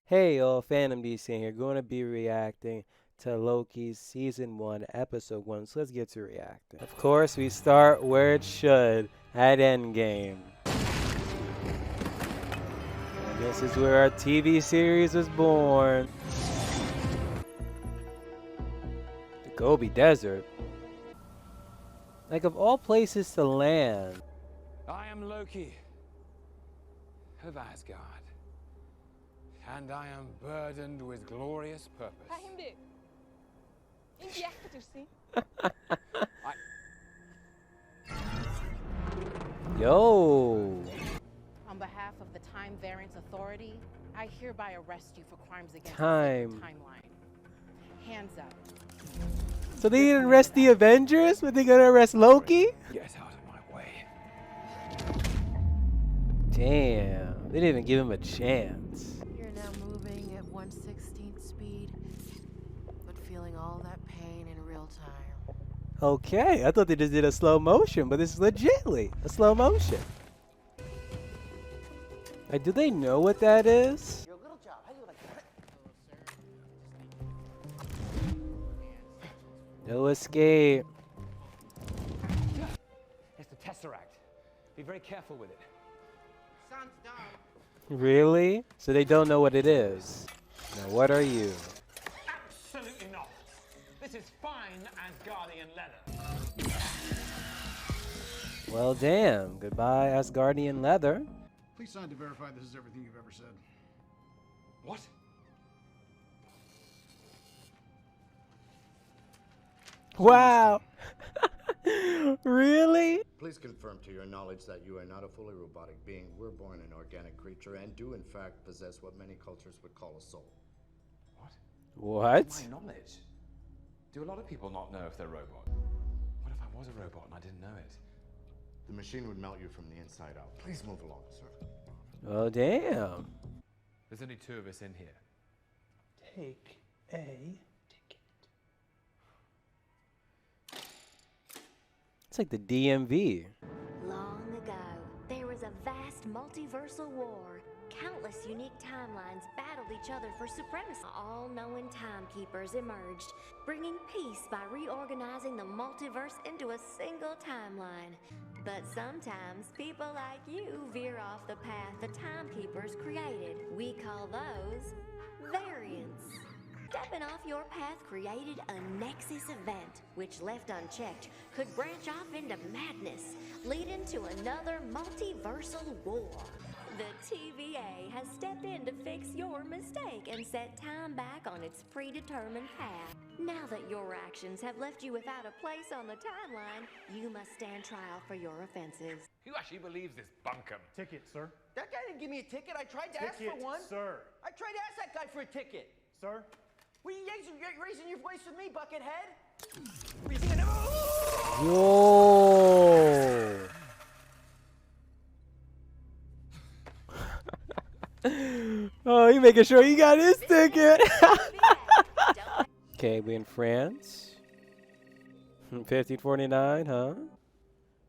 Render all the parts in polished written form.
Hey y'all, Fandom DC here. Going to be reacting to Loki's Season 1, Episode 1. So let's get to reacting. Of course, we start where it should, at Endgame. And this is where our TV series was born. The Gobi Desert. Like, of all places to land. I am Loki of Asgard, and I am burdened with glorious purpose. Yo! On behalf of the Time Variance Authority, I hereby arrest you for crimes against Time. the sacred timeline. Hands up. So they didn't arrest the Avengers, but they gonna arrest Loki? Get out of my way. Damn, they didn't even give him a chance. You're now moving at 1/16th speed, but feeling all that pain in real time. Okay, I thought they just did a slow motion, but this is legitly a slow motion. Like, do they know what that is? Your little job. How do you like that? No escape. It's the Tesseract. Be very careful with it. Sounds dumb. Really? So they don't know what it is. Now, what are you? Absolutely not. This is fine Asgardian leather. Well, damn. Goodbye, Asgardian leather. Please sign to verify this is everything you've ever said. What? Wow. Really? Please confirm to your knowledge that you are not a fully robotic being. We're born an organic creature and do in fact possess what many cultures would call a soul. What? What? To my knowledge. Do a lot of people not know if they're robot? What if I was a robot and I didn't know it? The machine would melt you from the inside out. Please move along, sir. Oh, damn. There's only two of us in here. Take a ticket. It's like the DMV. Long ago, there was a vast multiversal war. Countless unique timelines battled each other for supremacy. All-knowing timekeepers emerged, bringing peace by reorganizing the multiverse into a single timeline. But sometimes people like you veer off the path the timekeepers created. We call those variants. Stepping off your path created a Nexus event, which left unchecked could branch off into madness, leading to another multiversal war. The TVA has stepped in to fix your mistake and set time back on its predetermined path. Now that your actions have left you without a place on the timeline, you must stand trial for your offenses. Who actually believes this bunkum? Ticket, sir. That guy didn't give me a ticket. I tried to ask for one. Sir. I tried to ask that guy for a ticket. Sir? What are you raising your voice with me, Buckethead? Yo. Oh, he making sure he got his ticket. Okay, we in France. 1549, huh?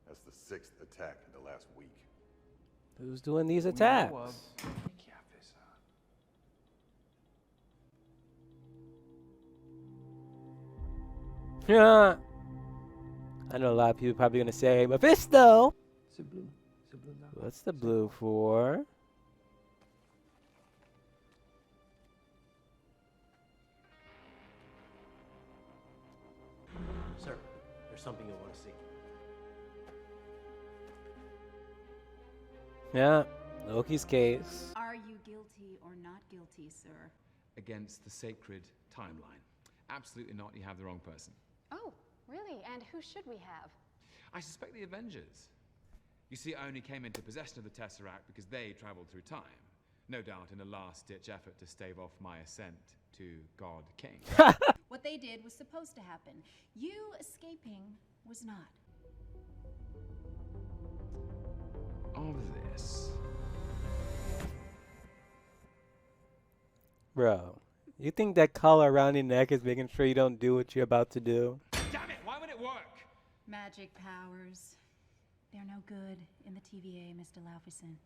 That's the sixth attack in the last week. Who's doing these attacks? Yeah. I know a lot of people probably gonna say Mephisto. What's the blue for? Sir, there's something you want to see. Yeah, Loki's case. Are you guilty or not guilty, sir? Against the sacred timeline. Absolutely not. You have the wrong person. Oh, really? And who should we have? I suspect the Avengers. You see, I only came into possession of the Tesseract because they traveled through time. No doubt in a last-ditch effort to stave off my ascent to God King. What they did was supposed to happen. You escaping was not. Of this. Bro, you think that collar around your neck is making sure you don't do what you're about to do? Damn it! Why would it work? Magic powers. They're no good in the TVA, Mr. Laufeyson.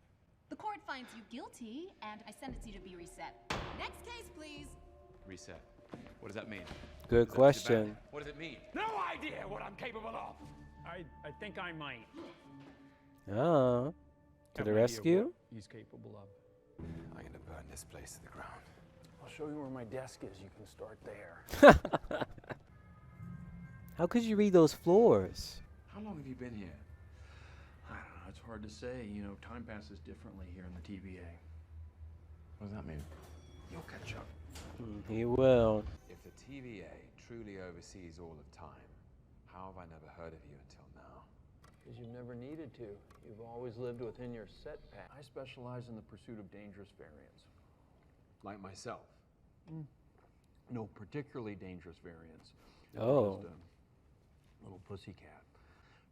The court finds you guilty, and I sentence you to be reset. Next case, please. Reset. What does that mean? Good question. What does it mean? No idea what I'm capable of. I think I might. Oh. To the rescue? He's capable of. I'm gonna burn this place to the ground. I'll show you where my desk is. You can start there. How could you read those floors? How long have you been here? I don't know. It's hard to say. You know, time passes differently here in the TVA. What does that mean? You'll catch up. He will. If the TVA truly oversees all of time, how have I never heard of you until now? Because you've never needed to. You've always lived within your set path. I specialize in the pursuit of dangerous variants. Like myself. No particularly dangerous variants. Oh. Just a little pussycat.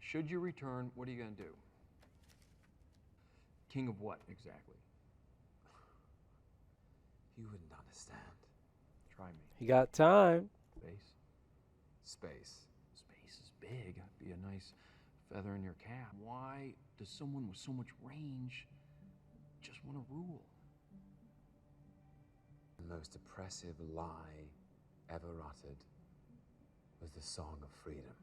Should you return, what are you going to do? King of what, exactly? You wouldn't understand. Try me. He got time. Space. Space. Space is big. That'd be a nice feather in your cap. Why does someone with so much range just want to rule? The most oppressive lie ever uttered was the song of freedom.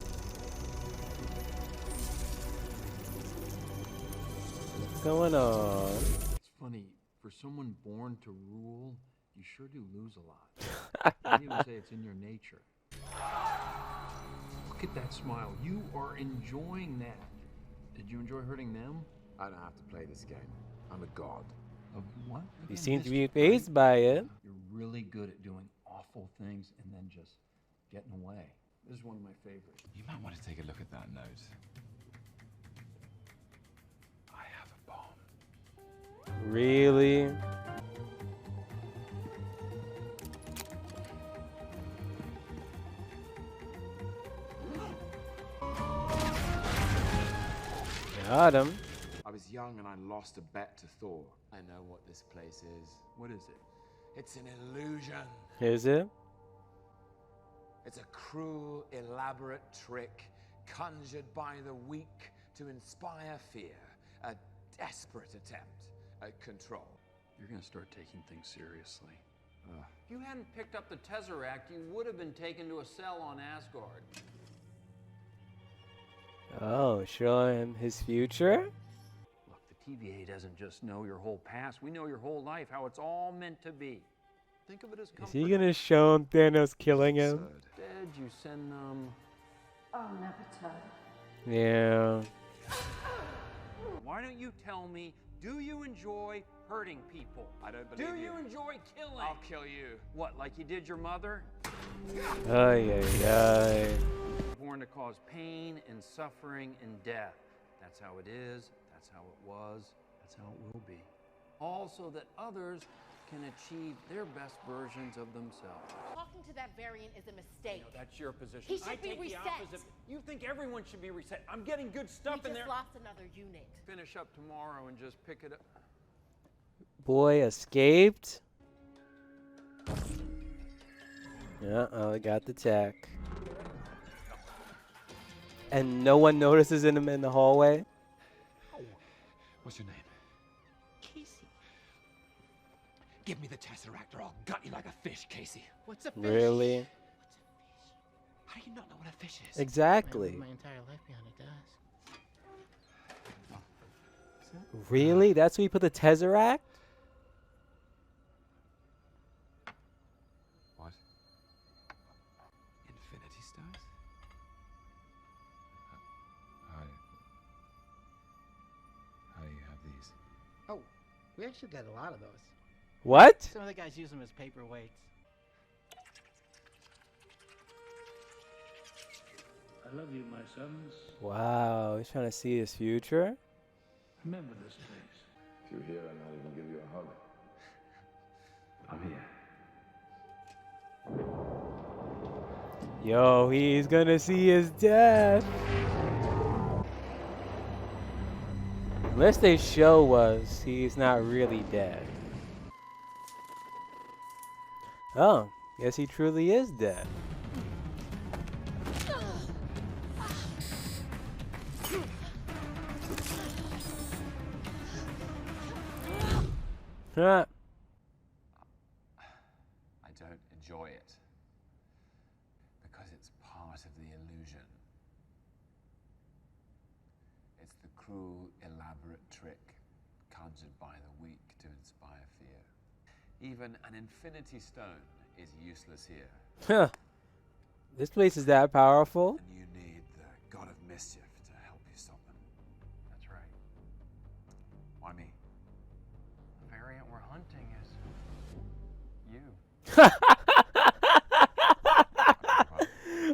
What's going on? It's funny, for someone born to rule, you sure do lose a lot. I'd even say it's in your nature. Look at that smile. You are enjoying that. Did you enjoy hurting them? I don't have to play this game. I'm a god. Of what? You Again, seem to be history, fazed by it. You're really good at doing awful things and then just getting away. This is one of my favorites. You might want to take a look at that note. I have a bomb. Really? Got him. I was young and I lost a bet to Thor. I know what this place is. What is it? It's an illusion. Is it? It's a cruel, elaborate trick conjured by the weak to inspire fear. A desperate attempt at control. You're going to start taking things seriously. If you hadn't picked up the Tesseract, you would have been taken to a cell on Asgard. Oh, showing him his future? Look, the TVA doesn't just know your whole past. We know your whole life, how it's all meant to be. Think of it as Is comforting. he gonna show him Thanos killing him? Instead, you send them... I'll never tell. Yeah. Why don't you tell me, do you enjoy hurting people? I don't believe Do you enjoy killing? I'll kill you. What, like you did your mother? Ay, ay, ay. Born to cause pain and suffering and death. That's how it is, that's how it was, that's how it will be. All so that others can achieve their best versions of themselves. Talking to that variant is a mistake. No, that's your position. He should I be take reset. the opposite. You think everyone should be reset. I'm getting good stuff We in there. just lost another unit. Finish up tomorrow and just pick it up. Boy escaped. Uh-oh, I got the tech. And no one notices him in the hallway? What's your name? Casey. Give me the Tesseract or I'll gut you like a fish, Casey. What's a fish? Really? How do you not know what a fish is? Exactly. My entire life behind a desk. Really? That's where you put the Tesseract? What? Infinity Stones? How do you have these? Oh, we actually got a lot of those. What? Some of the guys use them as paperweights. I love you, my sons. Wow, he's trying to see his future? Remember this place. If you're here, I'll not even give you a hug. I'm here. Yo, he's gonna see his death. Unless they show us he's not really dead. Oh, guess he truly is dead. Huh. I don't enjoy it. Because it's part of the illusion. It's the cruel, elaborate trick conjured by the weak to inspire fear. Even an infinity stone is useless here. Huh. This place is that powerful? And you need the god of mischief to help you stop them. That's right. Why me? The variant we're hunting is you.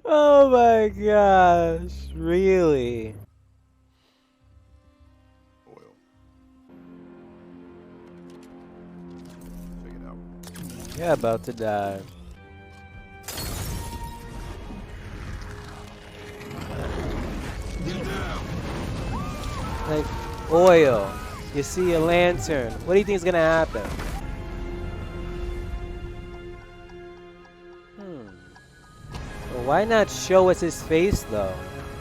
Oh my gosh. Really? Oil. Check it out. Yeah, about to die. Like, oil. You see a lantern. What do you think is gonna happen? Well, why not show us his face, though?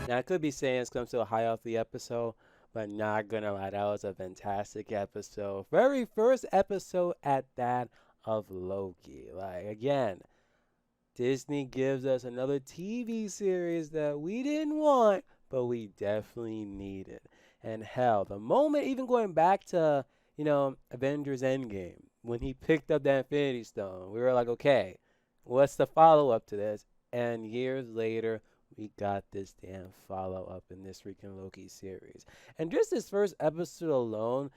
Now, I could be saying it's comes to a high off the episode, but not gonna lie, that was a fantastic episode. Very first episode at that of Loki. Like, again, Disney gives us another TV series that we didn't want, but we definitely needed. And hell, the moment, even going back to, Avengers Endgame, when he picked up that Infinity Stone, we were like, okay, what's the follow-up to this? And years later, we got this damn follow-up in this freaking Loki series. And just this first episode alone,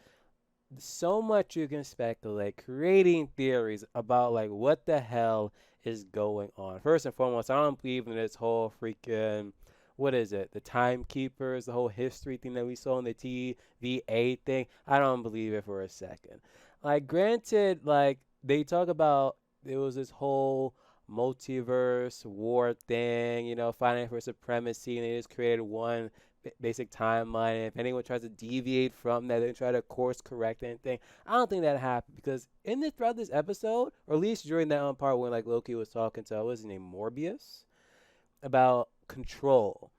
so much you can speculate, creating theories about like what the hell is going on. First and foremost, I don't believe in this whole freaking, what is it, the timekeepers, the whole history thing that we saw in the TVA thing. I don't believe it for a second. Like, granted, like, they talk about there was this whole multiverse war thing, fighting for supremacy, and they just created one basic timeline. And if anyone tries to deviate from that, they try to course correct anything. I don't think that happened because throughout this episode, or at least during that part when like Loki was talking to, what was his name, Morbius, about control.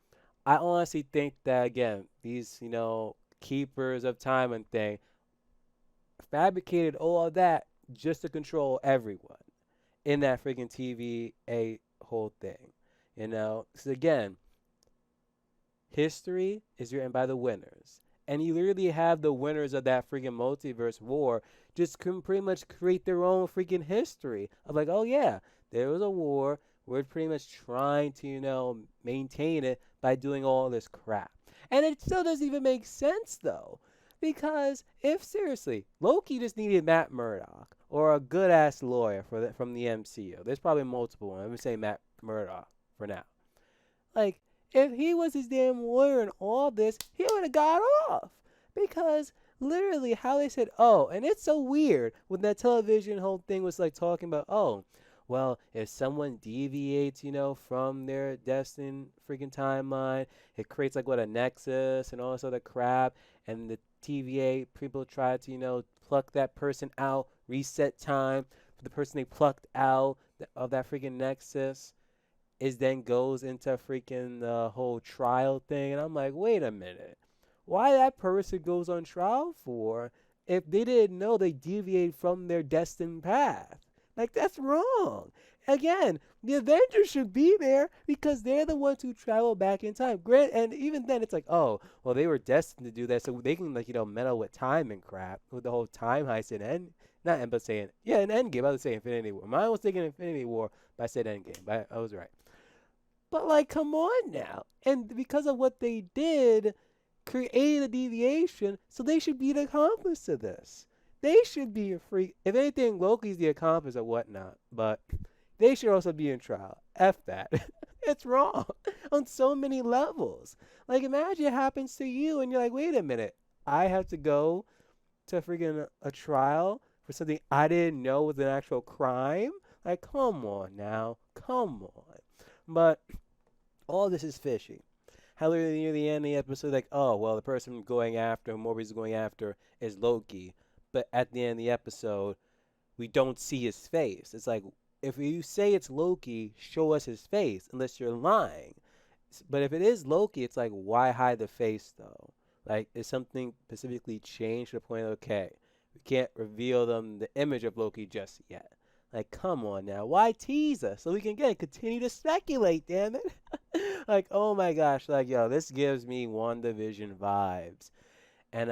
I honestly think that again, these keepers of time and thing fabricated all of that just to control everyone in that freaking TVA whole thing. So again, history is written by the winners. And you literally have the winners of that freaking multiverse war just can pretty much create their own freaking history of like, oh yeah, there was a war. We're pretty much trying to, maintain it by doing all this crap. And it still doesn't even make sense though. Because if seriously, Loki just needed Matt Murdock or a good ass lawyer from the MCU. There's probably multiple ones. I'm gonna say Matt Murdock for now. Like, if he was his damn lawyer and all this, he would have got off. Because literally how they said, oh, and it's so weird when that television whole thing was like talking about, oh, well, if someone deviates, from their destined freaking timeline, it creates like what a nexus and all this other crap, and the TVA people try to, pluck that person out, reset time for the person they plucked out of that freaking nexus, is then goes into freaking the whole trial thing, and I'm like, wait a minute, why that person goes on trial for if they didn't know they deviated from their destined path? Like, that's wrong. Again, the Avengers should be there because they're the ones who travel back in time. And even then, it's like, oh, well, they were destined to do that, so they can, like, meddle with time and crap with the whole time heist in but saying, yeah, in Endgame. I was saying Infinity War. Mine was thinking Infinity War, but I said Endgame. But I was right. But, like, come on now. And because of what they did, created a deviation, so they should be the accomplice to this. They should be a freak. If anything, Loki's the accomplice or whatnot, but they should also be in trial. F that. It's wrong on so many levels. Like, imagine it happens to you and you're like, wait a minute, I have to go to freaking a trial for something I didn't know was an actual crime? Like, come on now. Come on. But all this is fishy. How literally near the end of the episode, like, oh, well, the person Morbius is going after is Loki. But at the end of the episode, we don't see his face. It's like, if you say it's Loki, show us his face, unless you're lying. But if it is Loki, it's like, why hide the face, though? Like, is something specifically changed to the point, okay, We can't reveal them the image of Loki just yet. Like, come on now. Why tease us? So we can, again, continue to speculate, damn it. Like, oh my gosh. Like, yo, this gives me WandaVision vibes. And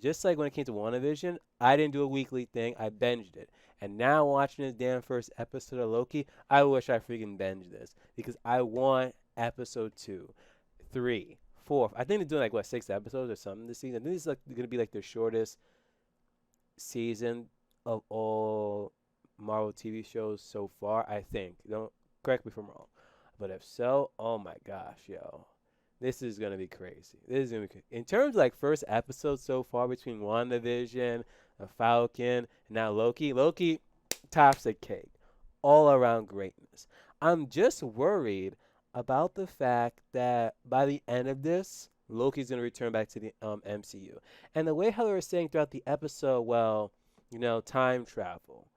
just like when it came to WandaVision, I didn't do a weekly thing. I binged it. And now watching this damn first episode of Loki, I wish I freaking binged this. Because I want episode 2, 3, 4. I think they're doing like, what, 6 episodes or something this season. I think this is like, going to be like the shortest season of all Marvel TV shows so far, I think. Don't correct me if I'm wrong. But if so, oh my gosh, yo. This is going to be crazy. This is going to be crazy. In terms of like first episodes so far between WandaVision, the Falcon, and now Loki, Loki tops the cake. All around greatness. I'm just worried about the fact that by the end of this, Loki's going to return back to the MCU. And the way how they were saying throughout the episode, well, time travel.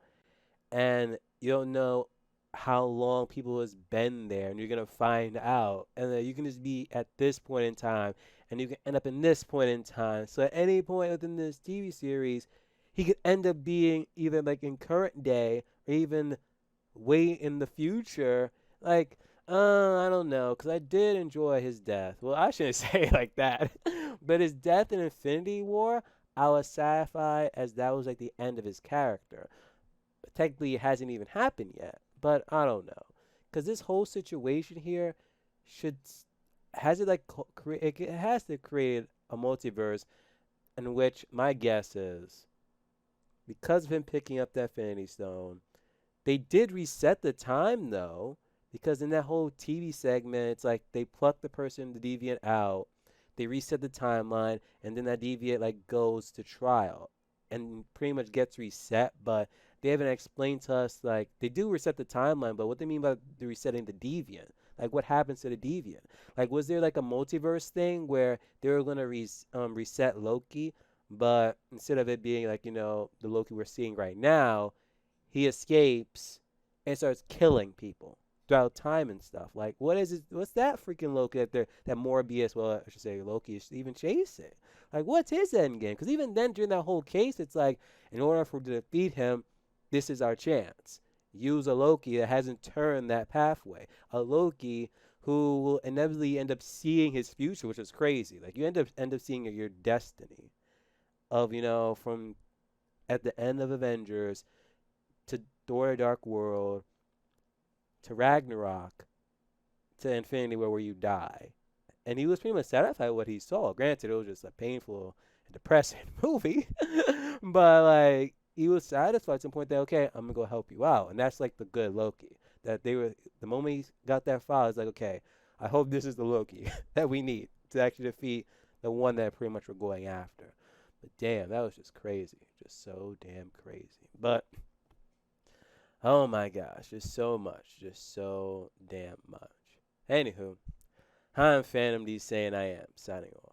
And you don't know how long people has been there, and you're going to find out. And then you can just be at this point in time, and you can end up in this point in time. So at any point within this TV series, he could end up being either like in current day or even way in the future. Like, I don't know, because I did enjoy his death. Well, I shouldn't say it like that. But his death in Infinity War, I was satisfied as that was like the end of his character. But technically, it hasn't even happened yet. But I don't know. Because this whole situation here it has to create a multiverse in which my guess is, because of him picking up that Infinity Stone, they did reset the time though, because in that whole TV segment, it's like they pluck the person, the deviant out, they reset the timeline, and then that deviant like goes to trial and pretty much gets reset, but they haven't explained to us, like, they do reset the timeline, but what they mean by the resetting the deviant? Like, what happens to the deviant? Like, was there like a multiverse thing where they were gonna reset Loki, but instead of it being like, the Loki we're seeing right now, he escapes and starts killing people throughout time and stuff. Like, what is it? What's that freaking Loki that Morbius, well, I should say Loki, is even chasing? Like, what's his end game? Because even then, during that whole case, it's like, in order for to defeat him, this is our chance. Use a Loki that hasn't turned that pathway. A Loki who will inevitably end up seeing his future, which is crazy. Like, you end up seeing your destiny of, from at the end of Avengers to Thor: The Dark World to Ragnarok to Infinity War, where you die. And he was pretty much satisfied with what he saw. Granted, it was just a painful and depressing movie, but like, he was satisfied to the point that, okay, I'm gonna go help you out. And that's like the good Loki. That the moment he got that file, it's like, okay, I hope this is the Loki that we need to actually defeat the one that pretty much we're going after. But damn, that was just crazy. Just so damn crazy. But oh my gosh, just so much. Just so damn much. Anywho, I'm Phantom D saying I am signing off.